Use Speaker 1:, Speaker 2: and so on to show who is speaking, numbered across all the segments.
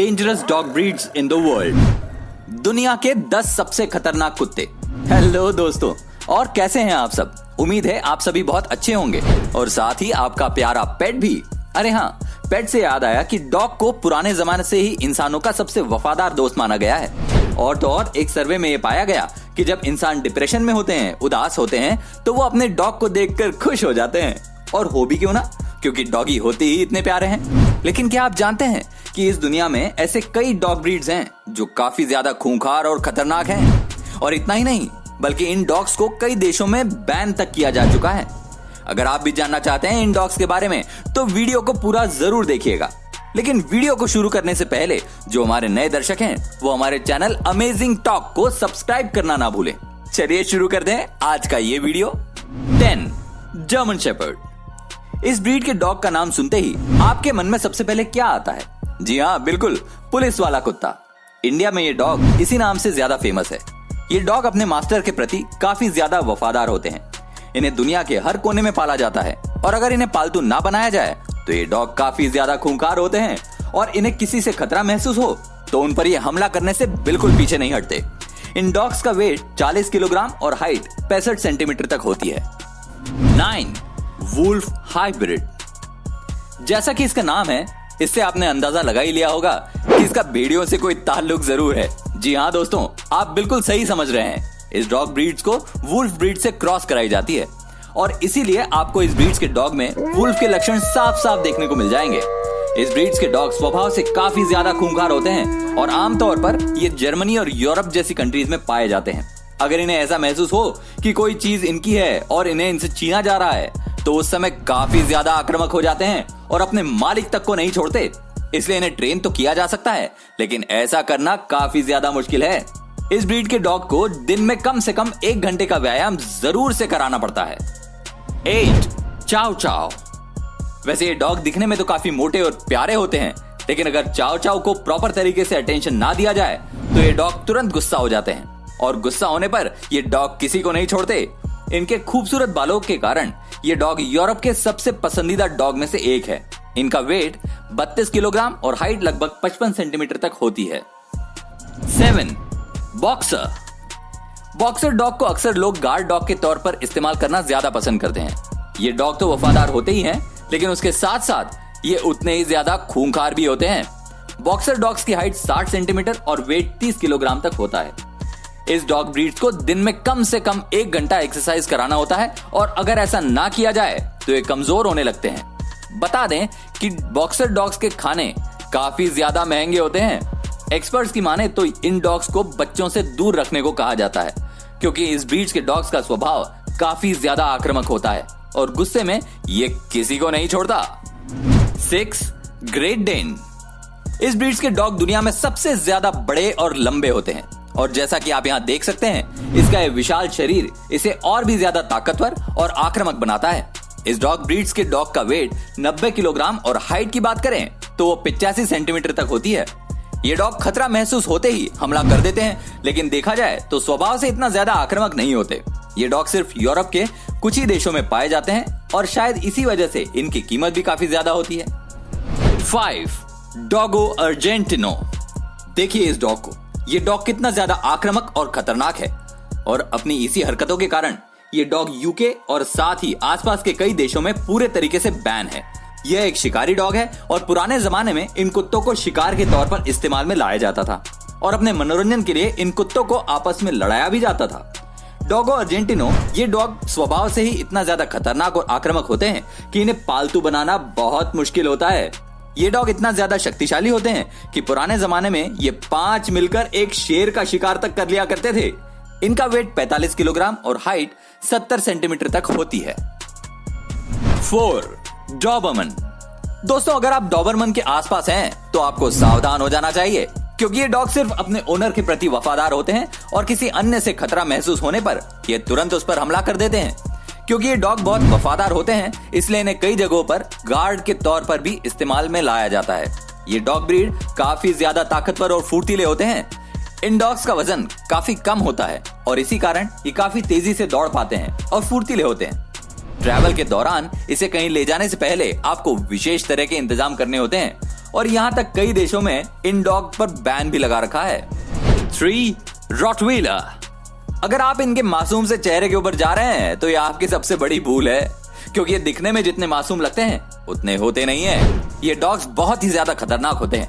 Speaker 1: Dangerous dog breeds in the world. दुनिया के 10 सबसे खतरनाक कुत्ते। हेलो दोस्तों, और कैसे हैं आप सब? उम्मीद है आप सभी बहुत अच्छे होंगे और साथ ही आपका प्यारा पेट भी। अरे हाँ, पेट से याद आया कि डॉग को पुराने जमाने से ही इंसानों का सबसे वफादार दोस्त माना गया है। और तो और एक सर्वे में ये पाया गया कि जब इंसान डिप्रेशन में होते हैं, उदास होते हैं, तो वो अपने डॉग को देखकर खुश हो जाते हैं। और हो भी क्यों ना, क्योंकि डॉगी होते ही इतने प्यारे हैं। लेकिन क्या आप जानते हैं कि इस दुनिया में ऐसे कई डॉग ब्रीड्स हैं जो काफी ज्यादा खूंखार और खतरनाक हैं। और इतना ही नहीं, बल्कि इन डॉग्स को कई देशों में बैन तक किया जा चुका है। अगर आप भी जानना चाहते हैं इन डॉग्स के बारे में तो वीडियो को पूरा जरूर देखिएगा। लेकिन वीडियो को शुरू करने से पहले जो हमारे नए दर्शक हैं वो हमारे चैनल अमेजिंग टॉक को सब्सक्राइब करना ना भूलें। चलिए शुरू करते हैं आज का ये वीडियो। 10 German shepherd. इस ब्रीड के डॉग का नाम सुनते ही आपके मन में सबसे पहले क्या आता है? जी हाँ, बिल्कुल, पुलिस वाला कुत्ता। इंडिया में ये डॉग इसी नाम से ज्यादा फेमस है। ये डॉग अपने मास्टर के प्रति काफी ज्यादा वफादार होते हैं। इन्हें दुनिया के हर कोने में पाला जाता है और अगर इन्हें पालतू ना बनाया जाए तो ये डॉग काफी ज्यादा खूंखार होते हैं और इन्हें किसी से खतरा महसूस हो तो उन पर ये हमला करने से बिल्कुल पीछे नहीं हटते। इन डॉग्स का वेट 40 किलोग्राम और हाइट 65 सेंटीमीटर तक होती है। 9 वुल्फ हाइब्रिड। जैसा कि इसका नाम है, इससे आपने अंदाजा लगा ही लिया होगा कि इसका भेड़ियों से कोई ताल्लुक जरूर है। जी हाँ दोस्तों, आप बिल्कुल सही समझ रहे हैं। इस डॉग ब्रीड्स को वुल्फ ब्रीड से क्रॉस कराई जाती है और इसीलिए आपको इस ब्रीड्स के डॉग में वुल्फ के लक्षण साफ साफ देखने को मिल जाएंगे। इस ब्रीड्स के डॉग स्वभाव से काफी ज्यादा खूंखार होते हैं और आमतौर पर ये जर्मनी और यूरोप जैसी कंट्रीज में पाए जाते हैं। अगर इन्हें ऐसा महसूस हो कि कोई चीज इनकी है और इन्हें इनसे छीना जा रहा है तो उस समय काफी ज्यादा आक्रामक हो जाते हैं और अपने मालिक तक को नहीं छोड़ते। इसलिए इन्हें ट्रेन तो किया जा सकता है, लेकिन ऐसा करना काफी ज्यादा मुश्किल है। इस ब्रीड के डॉग को दिन में कम से कम 1 घंटे का व्यायाम जरूर से कराना पड़ता है। 8 चाव चाव। वैसे ये डॉग दिखने में तो काफी मोटे और प्यारे होते हैं, लेकिन अगर चाव चाव को प्रॉपर तरीके से अटेंशन ना दिया जाए तो ये डॉग तुरंत गुस्सा हो जाते हैं और गुस्सा होने पर ये डॉग किसी को नहीं छोड़ते। इनके खूबसूरत बालों के कारण ये डॉग यूरोप के सबसे पसंदीदा डॉग में से एक है। इनका वेट 32 किलोग्राम और हाइट लगभग 55 सेंटीमीटर तक होती है। 7 बॉक्सर। बॉक्सर डॉग को अक्सर लोग गार्ड डॉग के तौर पर इस्तेमाल करना ज्यादा पसंद करते हैं। ये डॉग तो वफादार होते ही हैं, लेकिन उसके साथ साथ ये उतने ही ज्यादा खूंखार भी होते हैं। बॉक्सर डॉग्स की हाइट 60 सेंटीमीटर और वेट 30 किलोग्राम तक होता है। इस डॉग ब्रीड्स को दिन में कम से कम 1 घंटा एक्सरसाइज कराना होता है और अगर ऐसा ना किया जाए तो ये कमजोर होने लगते हैं। बता दें कि बॉक्सर डॉग्स के खाने काफी ज्यादा महंगे होते हैं। एक्सपर्ट्स की माने तो इन डॉग्स को बच्चों से दूर रखने को कहा जाता है, क्योंकि इस ब्रीड्स के डॉग्स का स्वभाव काफी ज्यादा आक्रामक होता है और गुस्से में ये किसी को नहीं छोड़ता। 6 ग्रेट डेन। इस ब्रीड्स के डॉग दुनिया में सबसे ज्यादा बड़े और लंबे होते हैं और जैसा कि आप यहाँ देख सकते हैं, इसका ये विशाल शरीर इसे और भी ज्यादा ताकतवर और आक्रामक बनाता है। इस डॉग ब्रीड्स के डॉग का वेट 90 किलोग्राम और हाइट की बात करें तो वो 85 सेंटीमीटर तक होती है। ये डॉग खतरा महसूस होते ही हमला कर देते हैं, लेकिन देखा जाए तो स्वभाव से इतना ज्यादा आक्रामक नहीं होते। ये डॉग सिर्फ यूरोप के कुछ ही देशों में पाए जाते हैं और शायद इसी वजह से इनकी कीमत भी काफी ज्यादा होती है। 5 डॉगो अर्जेंटिनो। देखिए इस डॉग को, ये डॉग कितना ज्यादा आक्रामक और खतरनाक है और अपनी इसी हरकतों के कारण ये डॉग यूके और साथ ही आसपास के कई देशों में पूरे तरीके से बैन है। यह एक शिकारी डॉग है और पुराने जमाने में इन कुत्तों को शिकार के तौर पर इस्तेमाल में लाया जाता था और अपने मनोरंजन के लिए इन कुत्तों को आपस में लड़ाया भी जाता था। डॉगो अर्जेंटिनो ये डॉग स्वभाव से ही इतना ज्यादा खतरनाक और आक्रामक होते हैं कि इन्हें पालतू बनाना बहुत मुश्किल होता है। ये डॉग इतना ज्यादा शक्तिशाली होते हैं कि पुराने जमाने में ये 5 मिलकर एक शेर का शिकार तक कर लिया करते थे। इनका वेट 45 किलोग्राम और हाइट 70 सेंटीमीटर तक होती है। 4 डॉबरमन। दोस्तों, अगर आप डॉबरमन के आसपास हैं तो आपको सावधान हो जाना चाहिए, क्योंकि ये डॉग सिर्फ अपने ओनर के प्रति वफादार होते हैं और किसी अन्य से खतरा महसूस होने पर ये तुरंत उस पर हमला कर देते हैं। क्योंकि ये डॉग बहुत वफादार होते हैं, इसलिए इन्हें कई जगहों पर गार्ड के तौर पर भी इस्तेमाल में लाया जाता है। ये डॉग ब्रीड काफी ज्यादा ताकतवर और फुर्तीले होते हैं। इन डॉग्स का वजन काफी कम होता है और इसी कारण ये काफी तेजी से दौड़ पाते हैं और फुर्तीले होते हैं। ट्रैवल के दौरान इसे कहीं ले जाने से पहले आपको विशेष तरह के इंतजाम करने होते हैं और यहाँ तक कई देशों में इन डॉग पर बैन भी लगा रखा है। 3. रॉटवीलर। अगर आप इनके मासूम से चेहरे के ऊपर जा रहे हैं तो ये आपकी सबसे बड़ी भूल है, क्योंकि ये दिखने में जितने मासूम लगते हैं उतने होते नहीं है। ये डॉग्स बहुत ही ज्यादा खतरनाक होते हैं।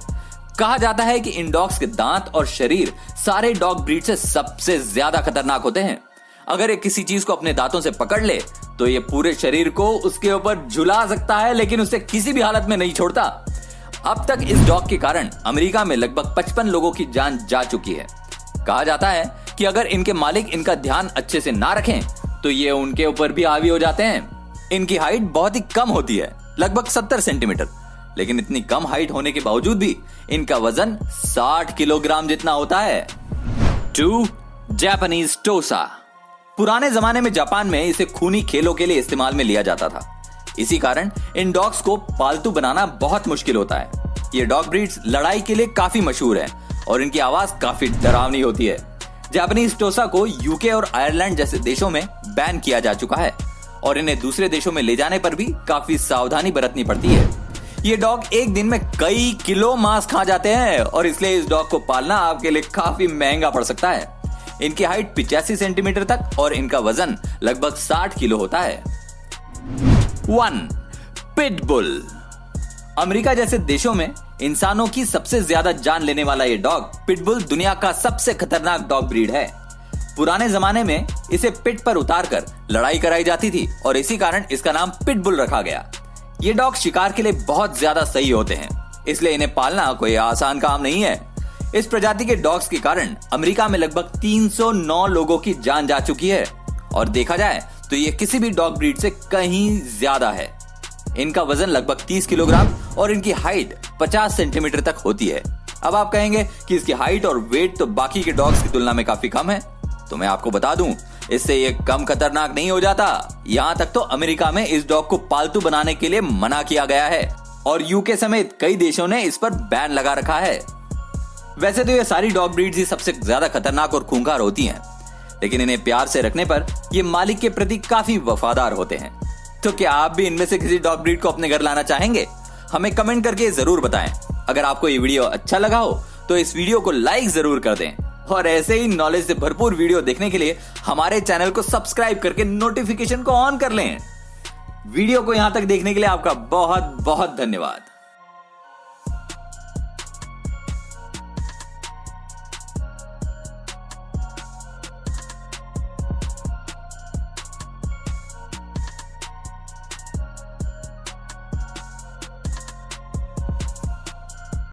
Speaker 1: कहा जाता है कि इन डॉग्स के दांत और शरीर सारे डॉग ब्रीड से सबसे ज्यादा खतरनाक होते हैं। अगर ये किसी चीज को अपने दांतों से पकड़ ले तो ये पूरे शरीर को उसके ऊपर झुला सकता है, लेकिन उसे किसी भी हालत में नहीं छोड़ता। अब तक इस डॉग के कारण अमेरिका में लगभग 55 लोगों की जान जा चुकी है। कहा जाता है कि अगर इनके मालिक इनका ध्यान अच्छे से ना रखें तो ये उनके ऊपर भी हावी हो जाते हैं। इनकी हाइट बहुत ही कम होती है, लगभग 70 सेंटीमीटर, लेकिन इतनी कम हाइट होने के बावजूद भी इनका वजन 60 किलोग्राम जितना होता है। 2. जापानीज टोसा। पुराने जमाने में जापान में इसे खूनी खेलों के लिए इस्तेमाल में लिया जाता था। इसी कारण इन डॉग्स को पालतू बनाना बहुत मुश्किल होता है। ये डॉग ब्रीड्स लड़ाई के लिए काफी मशहूर है और इनकी आवाज काफी डरावनी होती है। जापानीज टोसा को यूके और आयरलैंड जैसे देशों में बैन किया जा चुका है और इन्हें दूसरे देशों में ले जाने पर भी काफी सावधानी बरतनी पड़ती है। ये डॉग एक दिन में कई किलो मांस खा जाते हैं और इसलिए इस डॉग को पालना आपके लिए काफी महंगा पड़ सकता है। इनकी हाइट 85 सेंटीमीटर तक और इनका वजन लगभग 60 किलो होता है। 1. पिटबुल। अमेरिका जैसे देशों में इंसानों की सबसे ज्यादा जान लेने वाला ये डॉग पिटबुल दुनिया का सबसे खतरनाक डॉग ब्रीड है। पुराने जमाने में इसे पिट पर उतारकर लड़ाई कराई जाती थी और इसी कारण इसका नाम पिटबुल रखा गया। ये डॉग शिकार के लिए बहुत ज्यादा सही होते हैं, इसलिए इन्हें पालना कोई आसान काम नहीं है। इस प्रजाति के डॉग्स के कारण अमेरिका में लगभग 309 लोगों की जान जा चुकी है और देखा जाए तो ये किसी भी डॉग ब्रीड से कहीं ज्यादा है। इनका वजन लगभग 30 किलोग्राम और इनकी हाइट 50 सेंटीमीटर तक होती है। अब आप कहेंगे कि इसकी हाइट और वेट तो बाकी के डॉग्स की तुलना में काफी कम है, तो मैं आपको बता दूं, इससे ये कम खतरनाक नहीं हो जाता। यहाँ तक तो अमेरिका में इस डॉग को पालतू बनाने के लिए मना किया गया है और यूके समेत कई देशों ने इस पर बैन लगा रखा है। वैसे तो ये सारी डॉग ब्रीड्स ही सबसे ज्यादा खतरनाक और खूंखार होती हैं, लेकिन इन्हें प्यार से रखने पर ये मालिक के प्रति काफी वफादार होते हैं। तो क्या आप भी इनमें से किसी डॉग ब्रीड को अपने घर लाना चाहेंगे? हमें कमेंट करके जरूर बताएं। अगर आपको ये वीडियो अच्छा लगा हो तो इस वीडियो को लाइक जरूर कर दें और ऐसे ही नॉलेज से भरपूर वीडियो देखने के लिए हमारे चैनल को सब्सक्राइब करके नोटिफिकेशन को ऑन कर लें। वीडियो को यहां तक देखने के लिए आपका बहुत बहुत धन्यवाद।